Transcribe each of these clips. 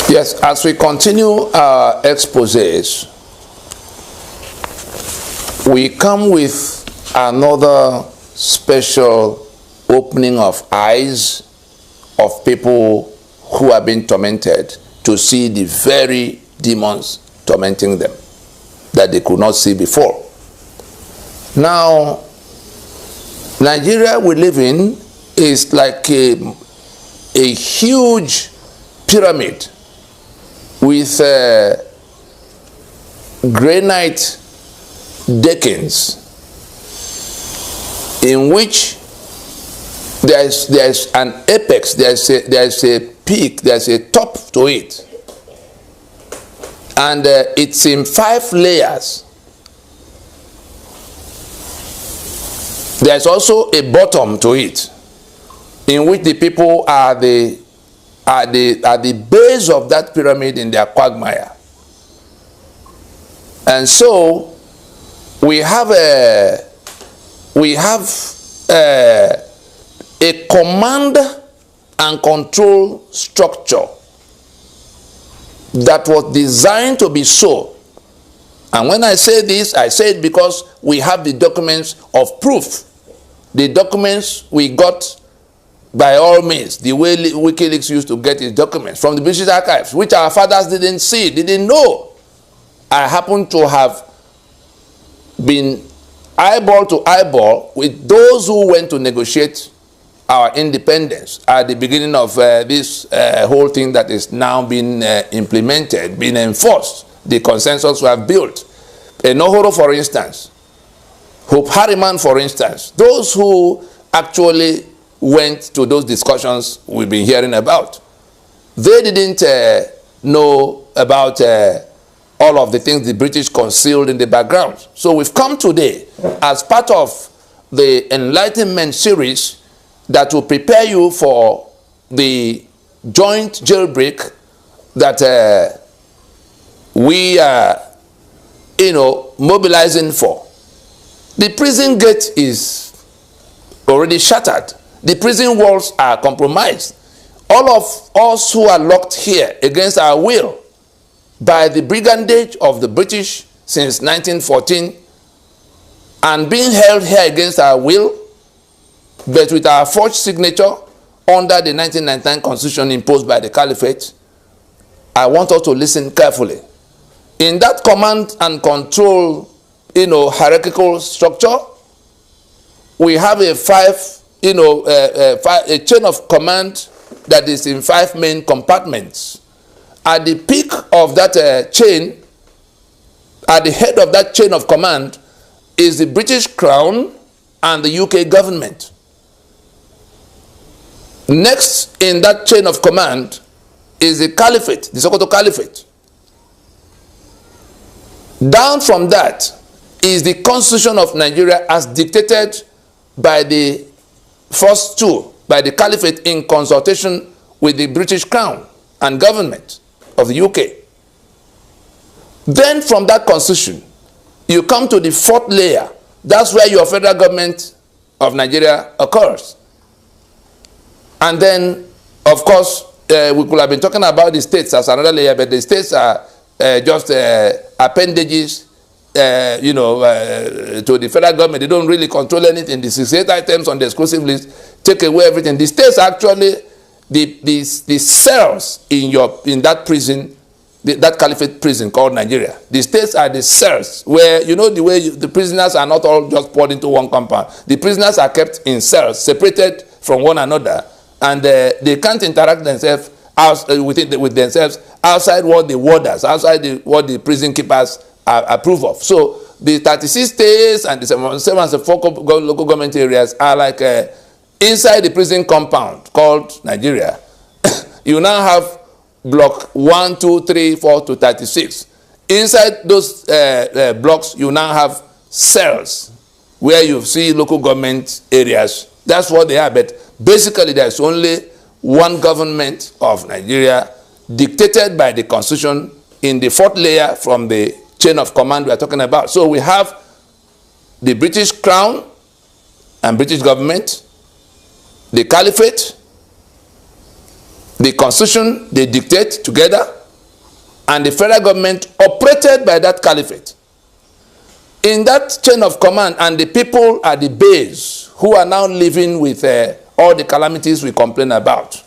Yes, as we continue our exposés, we come with another special opening of eyes of people who have been tormented to see the very demons tormenting them that they could not see before. Now, Nigeria we live in is like a huge pyramid with granite deckings in which there's an apex, there's a peak, there's a top to it, and it's in 5 layers. There's also a bottom to it, in which the people are the base of that pyramid in their quagmire. And so we have a command and control structure that was designed to be so. And when I say this, I say it because we have the documents of proof. The documents we got by all means, the way WikiLeaks used to get its documents from the British archives, which our fathers didn't see, didn't know. I happen to have been eyeball to eyeball with those who went to negotiate our independence at the beginning of this whole thing that is now being implemented, being enforced, the consensus we have built. Enohoro, for instance, Hope Harriman, for instance, those who actually went to those discussions we've been hearing about, they didn't know about all of the things the British concealed in the background. So we've come today as part of the Enlightenment series that will prepare you for the joint jailbreak that we are, mobilizing for. The prison gate is already shattered. The prison walls are compromised. All of us who are locked here against our will by the brigandage of the British since 1914 and being held here against our will, but with our forged signature under the 1999 constitution imposed by the Caliphate, I want us to listen carefully. In that command and control, hierarchical structure, we have a a chain of command that is in 5 main compartments. At the peak of that chain, at the head of that chain of command, is the British Crown and the UK government. Next in that chain of command is the Caliphate, the Sokoto Caliphate. Down from that is the Constitution of Nigeria as dictated by the first 2, by the Caliphate in consultation with the British Crown and government of the UK. Then from that constitution, you come to the 4th layer. That's where your federal government of Nigeria occurs. And then, of course, we could have been talking about the states as another layer, but the states are just appendages to the federal government. They don't really control anything. The 68 items on the exclusive list take away everything. The states are actually the cells in that prison, that Caliphate prison called Nigeria. The states are the cells where, the way the prisoners are not all just poured into one compound. The prisoners are kept in cells, separated from one another, and they can't interact themselves with themselves outside what the warders, outside what the prison keepers approve of. So the 36 states and the 74 local government areas are like inside the prison compound called Nigeria. You now have block 1, 2, 3, 4 to 36. Inside those blocks, you now have cells where you see local government areas. That's what they are. But basically, there's only one government of Nigeria dictated by the constitution in the 4th layer from the chain of command we are talking about. So we have the British Crown and British government, the Caliphate, the constitution they dictate together, and the federal government operated by that caliphate. In that chain of command, and the people at the base who are now living with all the calamities we complain about.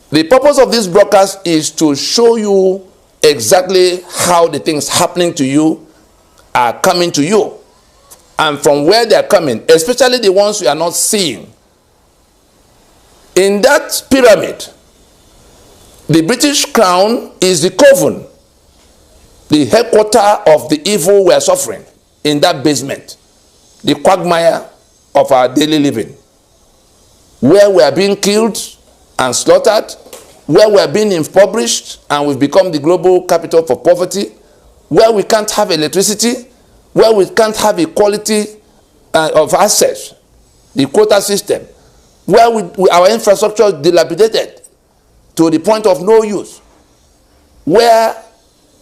The purpose of this broadcast is to show you exactly how the things happening to you are coming to you, and from where they are coming, especially the ones you are not seeing. In that pyramid, the British crown is the Coven, the headquarters of the evil we are suffering in that basement, the quagmire of our daily living, where we are being killed and slaughtered, where we are being impoverished and we've become the global capital for poverty, where we can't have electricity, where we can't have equality of access, the quota system, where our infrastructure is dilapidated to the point of no use, where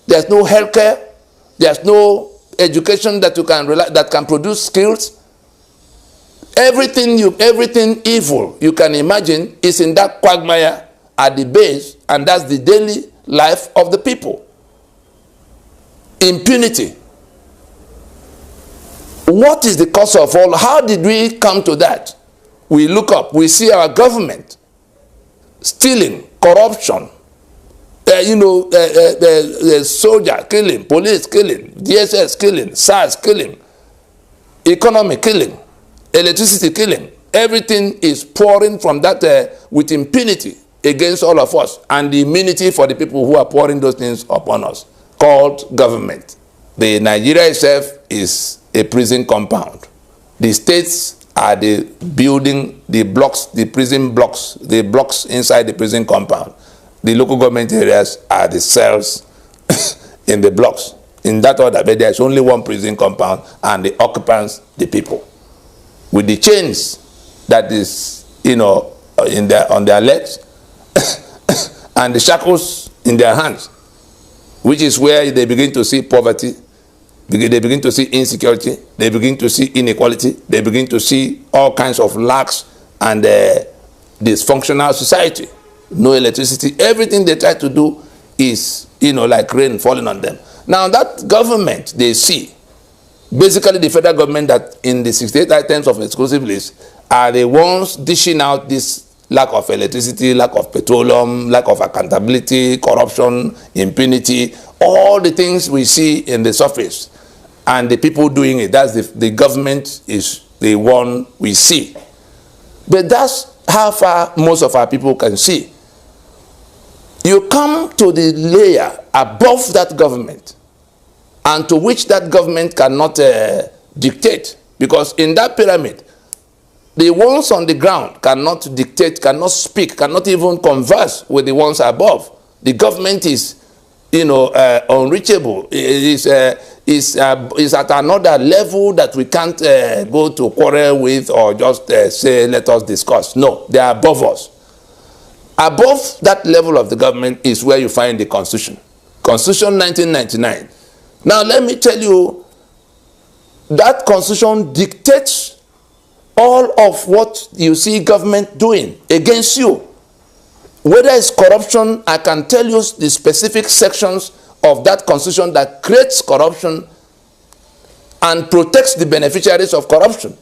there's no healthcare, there's no education that you can that can produce skills. Everything evil you can imagine is in that quagmire at the base, and that's the daily life of the people. Impunity. What is the cause of all? How did we come to that? We look up, we see our government stealing, corruption, soldier killing, police killing, DSS killing, SARS killing, economy killing, electricity killing. Everything is pouring from that with impunity against all of us, and the immunity for the people who are pouring those things upon us, called government. The Nigeria itself is a prison compound. The states are the building, the blocks, the prison blocks, the blocks inside the prison compound. The local government areas are the cells in the blocks. In that order, but there's only one prison compound, and the occupants, the people, with the chains that is, on their legs, and the shackles in their hands, which is where they begin to see poverty, they begin to see insecurity, they begin to see inequality, they begin to see all kinds of lacks and dysfunctional society. No electricity. Everything they try to do is, like rain falling on them. Now that government they see, basically the federal government that in the 68 items of exclusive list are the ones dishing out this lack of electricity, lack of petroleum, lack of accountability, corruption, impunity, all the things we see in the surface, and the people doing it. That's the government is the one we see. But that's how far most of our people can see. You come to the layer above that government, and to which that government cannot dictate, because in that pyramid, the ones on the ground cannot dictate, cannot speak, cannot even converse with the ones above. The government is, unreachable. Is at another level that we can't go to quarrel with or just say, let us discuss. No, they are above us. Above that level of the government is where you find the Constitution. Constitution 1999. Now let me tell you, that Constitution dictates all of what you see government doing against you. Whether it's corruption, I can tell you the specific sections of that Constitution that creates corruption and protects the beneficiaries of corruption.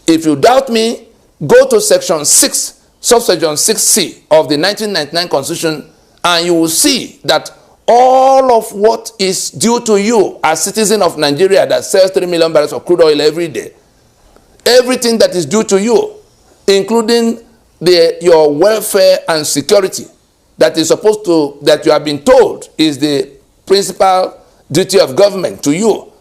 If you doubt me, go to section 6, subsection 6C of the 1999 Constitution, and you will see that all of what is due to you as citizen of Nigeria that sells 3 million barrels of crude oil every day, everything that is due to you, including your welfare and security, that is supposed to, that you have been told is the principal duty of government to you,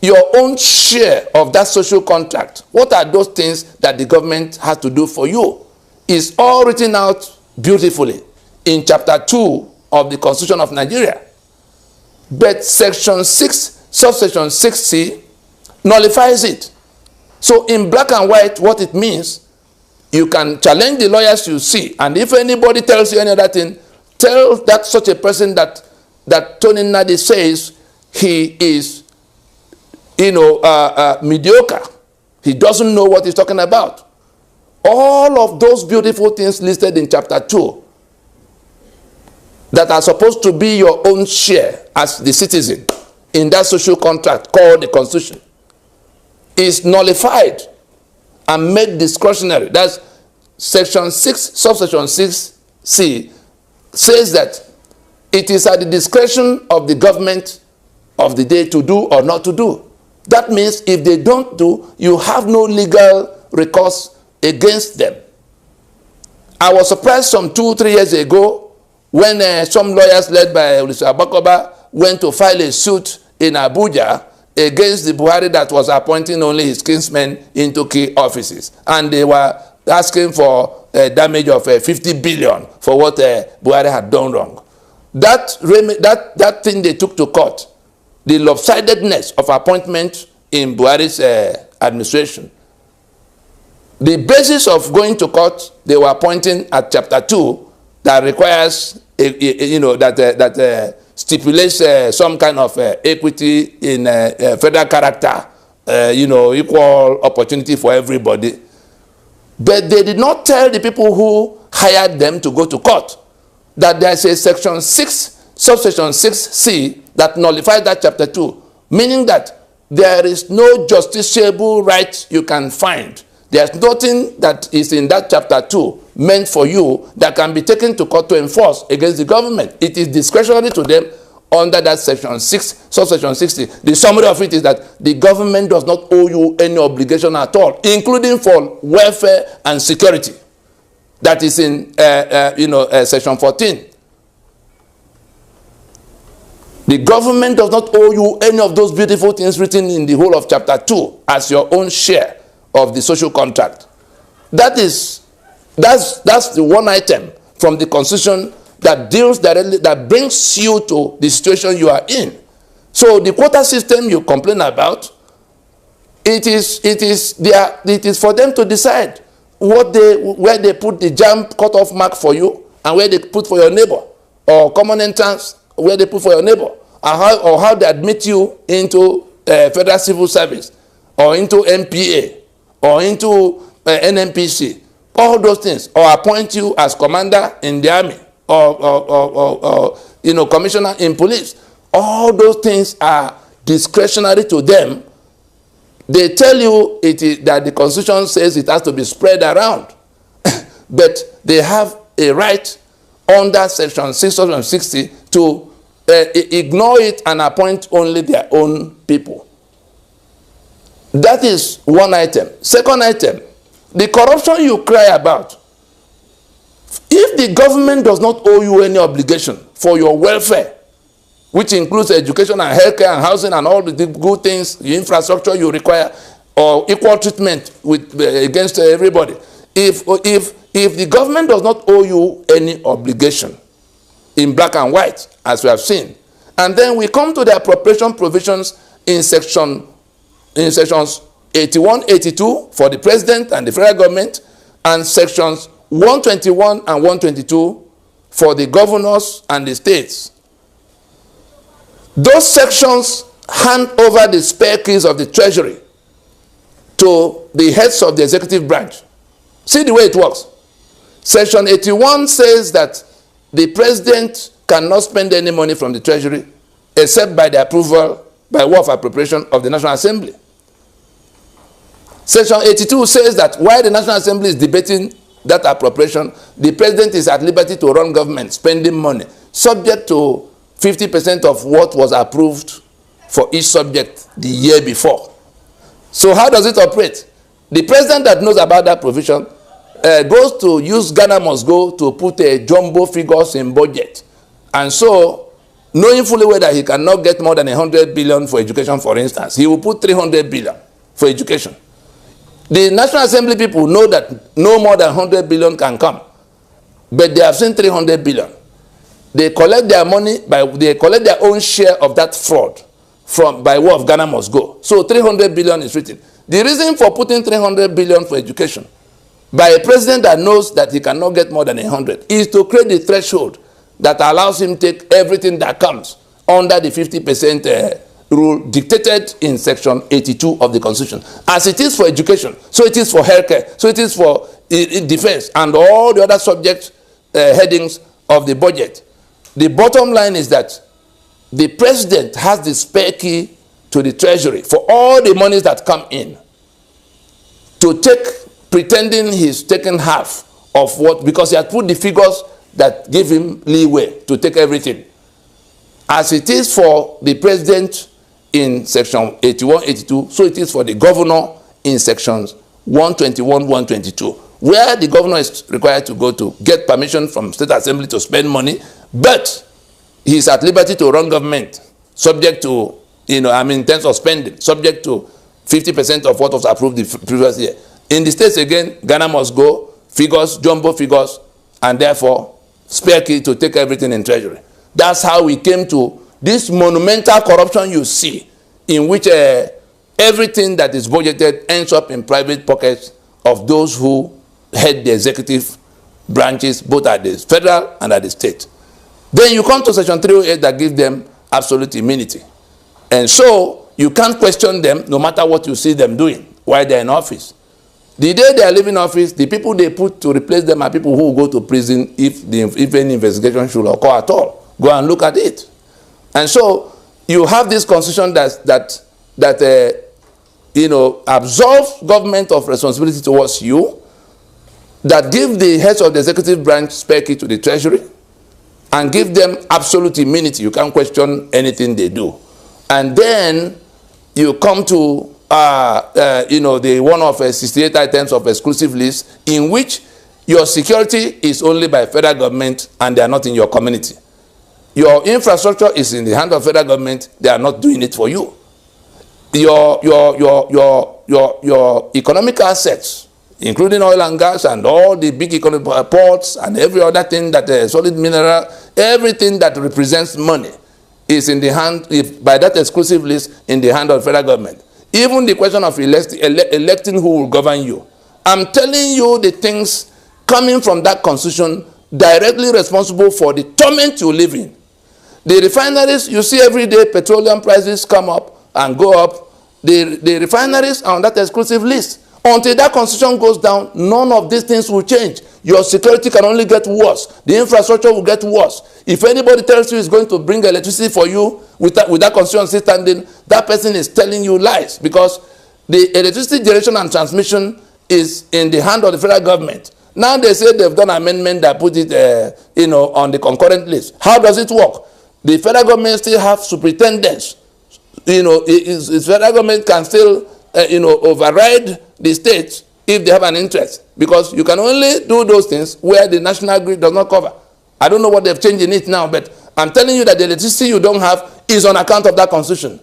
your own share of that social contract, what are those things that the government has to do for you, is all written out beautifully in chapter 2 of the Constitution of Nigeria. But section 6, subsection 6C, nullifies it. So in black and white, what it means, you can challenge the lawyers you see, and if anybody tells you any other thing, tell that such a person that Tony Nadi says he is, mediocre. He doesn't know what he's talking about. All of those beautiful things listed in chapter 2, that are supposed to be your own share as the citizen in that social contract called the Constitution is nullified and made discretionary. That's Section 6, subsection 6C says that it is at the discretion of the government of the day to do or not to do. That means if they don't do, you have no legal recourse against them. I was surprised some 2-3 years ago when some lawyers led by Mr. Abakoba went to file a suit in Abuja against the Buhari that was appointing only his kinsmen into key offices. And they were asking for a damage of 50 billion for what Buhari had done wrong. That thing they took to court, the lopsidedness of appointment in Buhari's administration. The basis of going to court, they were pointing at Chapter 2 that requires, that stipulates some kind of equity in federal character, equal opportunity for everybody. But they did not tell the people who hired them to go to court that there is a Section 6, subsection 6C that nullifies that Chapter 2, meaning that there is no justiciable right you can find. There's nothing that is in that Chapter 2 meant for you that can be taken to court to enforce against the government. It is discretionary to them under that Section 6, subsection 60. The summary of it is that the government does not owe you any obligation at all, including for welfare and security. That is in Section 14. The government does not owe you any of those beautiful things written in the whole of Chapter 2 as your own share of the social contract. That's the one item from the Constitution that deals directly, that brings you to the situation you are in. So the quota system you complain about, it is for them to decide where they put the jam cutoff mark for you and where they put for your neighbor, or common entrance where they put for your neighbor, or how they admit you into federal civil service, or into MPA, or into NNPC, all those things, or appoint you as commander in the army, or commissioner in police. All those things are discretionary to them. They tell you that the Constitution says it has to be spread around, but they have a right under Section 660 to ignore it and appoint only their own people. That is one item. Second item, the corruption you cry about. If the government does not owe you any obligation for your welfare, which includes education and healthcare and housing and all the good things, the infrastructure you require, or equal treatment against everybody, if the government does not owe you any obligation in black and white, as we have seen, and then we come to the appropriation provisions in sections 81, 82 for the president and the federal government, and sections 121 and 122 for the governors and the states. Those sections hand over the spare keys of the treasury to the heads of the executive branch. See the way it works. Section 81 says that the president cannot spend any money from the treasury except by the approval by way of appropriation of the National Assembly. Section 82 says that while the National Assembly is debating that appropriation, the president is at liberty to run government spending money, subject to 50% of what was approved for each subject the year before. So how does it operate? The president that knows about that provision goes to use Ghana must go to put a jumbo figures in budget. And so, knowing fully well that he cannot get more than 100 billion for education, for instance, he will put 300 billion for education. The National Assembly people know that no more than 100 billion can come, but they have seen 300 billion. They collect their money, they collect their own share of that fraud by way of Ghana must go. So 300 billion is written. The reason for putting 300 billion for education by a president that knows that he cannot get more than 100 is to create the threshold that allows him to take everything that comes under the 50% rule dictated in Section 82 of the Constitution. As it is for education, so it is for healthcare, so it is for defense, and all the other subject headings of the budget. the bottom line is that the president has the spare key to the treasury for all the monies that come in to take, pretending he's taken half of what, because he had put the figures that give him leeway to take everything. As it is for the president in section 81, 82, so it is for the governor in sections 121, 122, where the governor is required to go to get permission from state assembly to spend money, but he is at liberty to run government, subject to, in terms of spending, subject to 50% of what was approved the previous year. In the states again, Ghana must go, figures, jumbo figures, and therefore spare key to take everything in treasury. That's how we came to this monumental corruption you see, in which everything that is budgeted ends up in private pockets of those who head the executive branches, both at the federal and at the state. Then you come to section 308 that gives them absolute immunity. And so you can't question them no matter what you see them doing while they're in office. The day they are leaving office, the people they put to replace them are people who will go to prison if any investigation should occur at all. Go and look at it. And so you have this constitution that absolves government of responsibility towards you, that give the heads of the executive branch spare key to the treasury, and give them absolute immunity. You can't question anything they do. And then you come to the one of 68 items of exclusive list, in which your security is only by federal government and they are not in your community. Your infrastructure is in the hand of federal government, they are not doing it for you. Your economic assets, including oil and gas and all the big economic ports and every other thing that solid mineral, everything that represents money is in the hand, by that exclusive list, in the hand of federal government. Even the question of electing who will govern you. I'm telling you the things coming from that constitution directly responsible for the torment you live in. The refineries, you see every day petroleum prices come up and go up. The refineries are on that exclusive list. Until that constitution goes down, none of these things will change. Your security can only get worse. The infrastructure will get worse. If anybody tells you he's going to bring electricity for you with that constitution still standing, that person is telling you lies, because the electricity generation and transmission is in the hand of the federal government. Now they say they've done amendment that put it on the concurrent list. How does it work? The federal government still have superintendents. The federal government can still override the states if they have an interest, because you can only do those things where the national grid does not cover. I don't know what they've changed in it now, but I'm telling you that the electricity you don't have is on account of that constitution.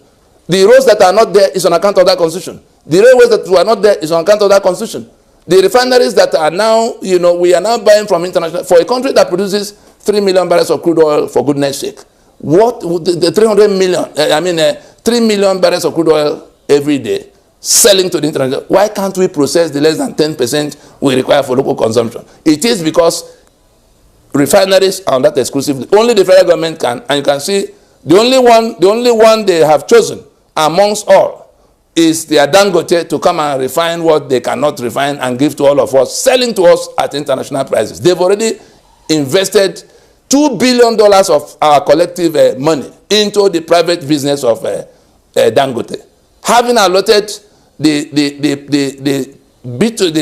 The roads that are not there is on account of that constitution. The railways that were not there is on account of that constitution. The refineries that are now, we are now buying from international, for a country that produces 3 million barrels of crude oil, for goodness sake. What, the 300 million, 3 million barrels of crude oil every day, selling to the international. Why can't we process the less than 10% we require for local consumption? It is because refineries are on that exclusively. Only the federal government can, and you can see the only one they have chosen amongst all is the Dangote to come and refine what they cannot refine and give to all of us, selling to us at international prices. They've already invested $2 billion of our collective money into the private business of Dangote. Having allotted the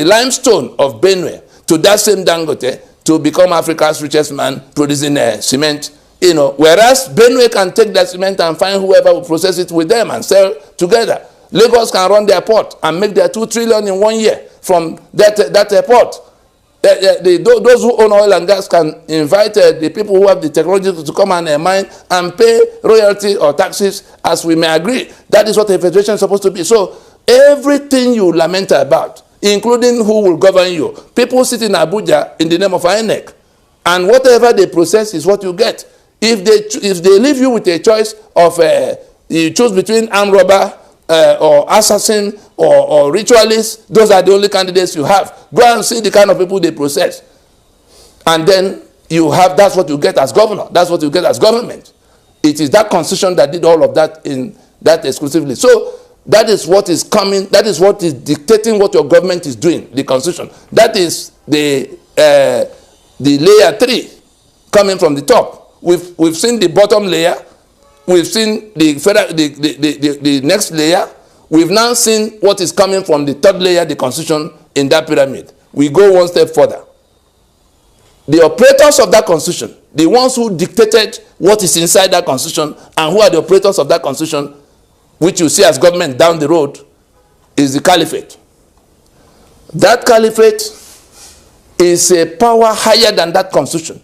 limestone of Benue to that same Dangote to become Africa's richest man producing cement, whereas Benue can take that cement and find whoever will process it with them and sell together. Lagos can run their port and make their 2 trillion in 1 year from that port. Those who own oil and gas can invite the people who have the technology to come and mine and pay royalty or taxes as we may agree. That is what a federation is supposed to be. So everything you lament about, including who will govern you, people sit in Abuja in the name of INEC, and whatever they process is what you get. If they leave you with a choice of you choose between armed robber or assassin or ritualist, those are the only candidates you have. Go and see the kind of people they process. And then you have, that's what you get as governor. That's what you get as government. It is that constitution that did all of that in that exclusively. So that is what is coming, that is what is dictating what your government is doing, the constitution. That is the layer 3 coming from the top, we've seen the bottom layer, we've seen the next layer, we've now seen what is coming from the third layer, the constitution, in that pyramid. We go one step further. The operators of that constitution, the ones who dictated what is inside that constitution, and who are the operators of that constitution, which you see as government down the road, is the caliphate. That caliphate is a power higher than that constitution,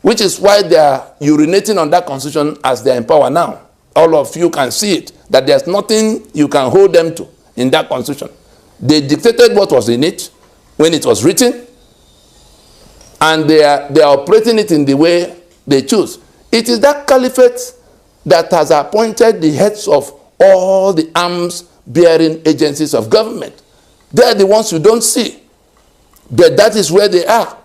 which is why they are urinating on that constitution as they are in power now. All of you can see it, that there's nothing you can hold them to in that constitution. They dictated what was in it when it was written, and they are operating it in the way they choose. It is that caliphate that has appointed the heads of all the arms-bearing agencies of government. They are the ones you don't see, but that is where they are.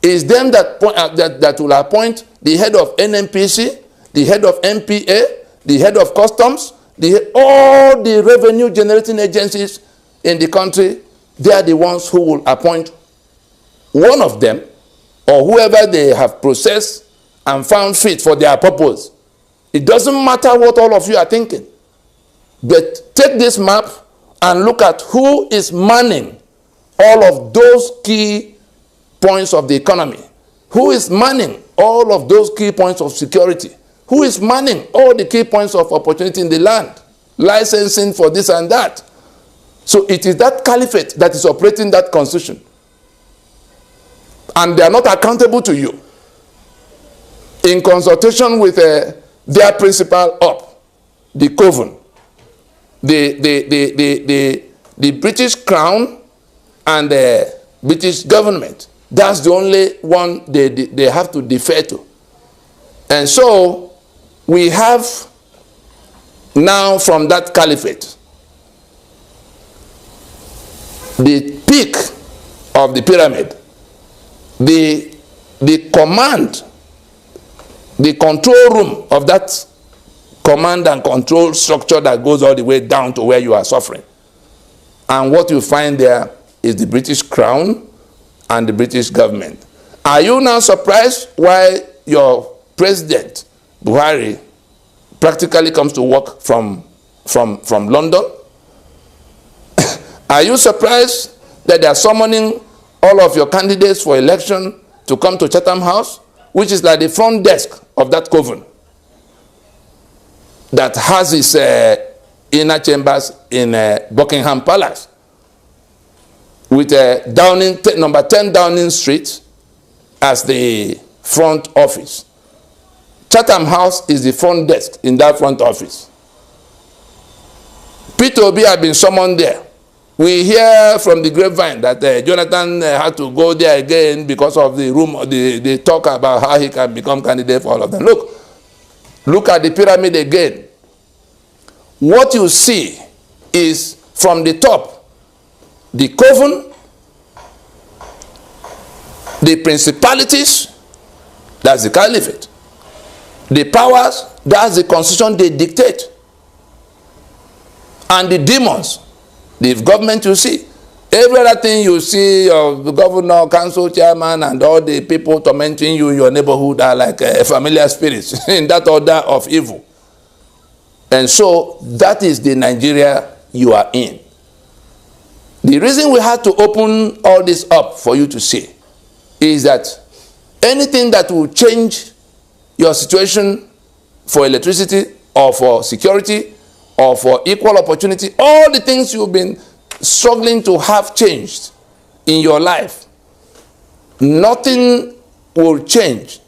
It's them that will appoint the head of NNPC, the head of MPA, the head of customs, all the revenue-generating agencies in the country. They are the ones who will appoint one of them, or whoever they have processed and found fit for their purpose. It doesn't matter what all of you are thinking. But take this map and look at who is manning all of those key points of the economy. Who is manning all of those key points of security? Who is manning all the key points of opportunity in the land? Licensing for this and that. So it is that caliphate that is operating that constitution. And they are not accountable to you. In consultation with their principal up, the Coven, the British Crown and the British government. That's the only one they have to defer to. And so we have now from that caliphate, the peak of the pyramid, the command, the control room of that command and control structure that goes all the way down to where you are suffering. And what you find there is the British Crown and the British government. Are you now surprised why your president, Buhari, practically comes to work from London? Are you surprised that they are summoning all of your candidates for election to come to Chatham House, which is like the front desk of that Coven that has its inner chambers in Buckingham Palace, with number 10 Downing Street as the front office. Chatham House is the front desk in that front office. Peter Obi had been summoned there. We hear from the grapevine that Jonathan had to go there again because of the talk about how he can become candidate for all of them. Look at the pyramid again. What you see is from the top, the Coven, the principalities, that's the caliphate. The powers, that's the constitution they dictate. And the demons, the government you see. Every other thing you see of the governor, council chairman, and all the people tormenting you in your neighborhood are like familiar spirits in that order of evil. And so that is the Nigeria you are in. The reason we had to open all this up for you to see is that anything that will change your situation for electricity or for security or for equal opportunity, all the things you've been struggling to have changed in your life, nothing will change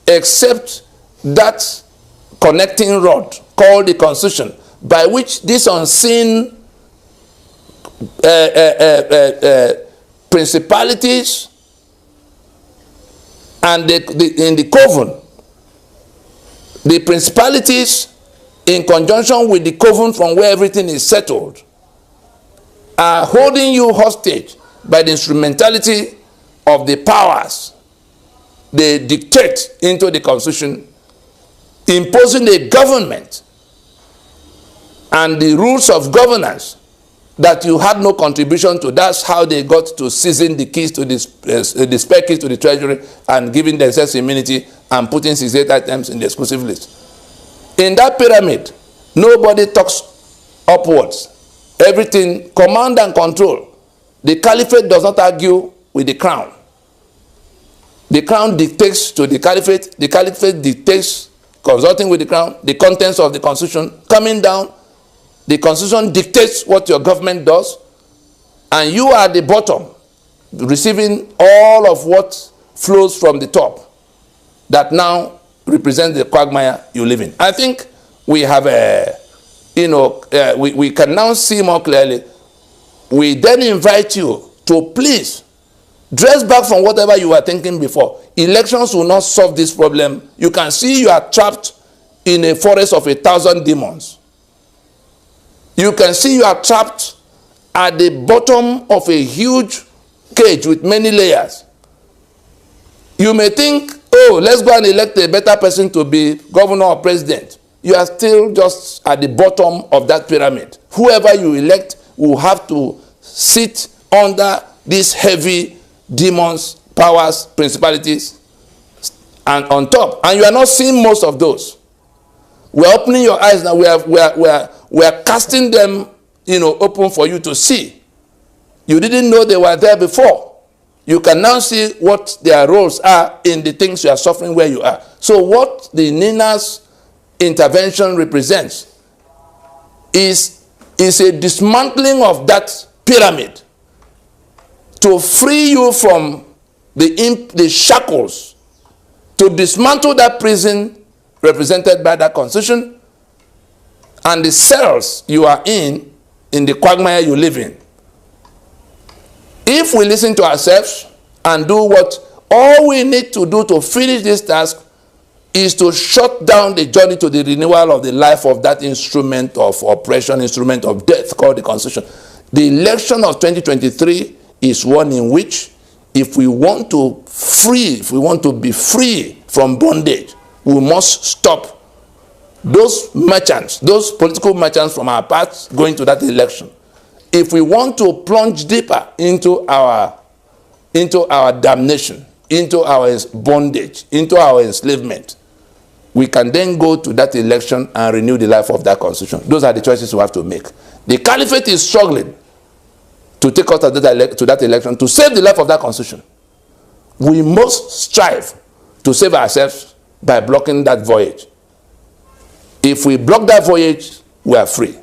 except that connecting rod called the Constitution, by which this unseen principalities and in the Coven, the principalities in conjunction with the Coven from where everything is settled, are holding you hostage by the instrumentality of the powers they dictate into the Constitution, imposing a government and the rules of governance that you had no contribution to. That's how they got to seizing the keys to the spare keys to the treasury and giving themselves immunity and putting 68 items in the exclusive list. In that pyramid, nobody talks upwards. Everything, command and control. The caliphate does not argue with the crown. The crown dictates to the caliphate dictates, consulting with the crown, the contents of the constitution. Coming down, the constitution dictates what your government does, and you are at the bottom, receiving all of what flows from the top that now represents the quagmire you live in. I think we have we can now see more clearly. We then invite you to please dress back from whatever you were thinking before. Elections will not solve this problem. You can see you are trapped in a forest of 1,000 demons. You can see you are trapped at the bottom of a huge cage with many layers. You may think, oh, let's go and elect a better person to be governor or president. You are still just at the bottom of that pyramid. Whoever you elect will have to sit under these heavy demons, powers, principalities, and on top. And you are not seeing most of those. We are opening your eyes now. We are casting them, open for you to see. You didn't know they were there before. You can now see what their roles are in the things you are suffering where you are. So what the NINAS intervention represents is a dismantling of that pyramid to free you from the shackles, to dismantle that prison represented by that constitution and the cells you are in the quagmire you live in. If we listen to ourselves and do what all we need to do to finish this task is to shut down the journey to the renewal of the life of that instrument of oppression, instrument of death called the Constitution. The election of 2023 is one in which if we want to be free from bondage, we must stop those merchants, those political merchants from our paths going to that election. If we want to plunge deeper into our damnation, into our bondage, into our enslavement, we can then go to that election and renew the life of that constitution. Those are the choices we have to make. The caliphate is struggling to take us to that election to save the life of that constitution. We must strive to save ourselves by blocking that voyage. If we block that voyage, we are free.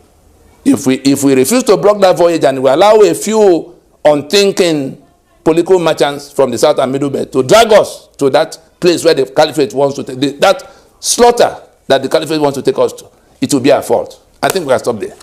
If we refuse to block that voyage and we allow a few unthinking political merchants from the South and Middle Belt to drag us to that place where the caliphate wants to take, that slaughter that the caliphate wants to take us to, it will be our fault. I think we can stop there.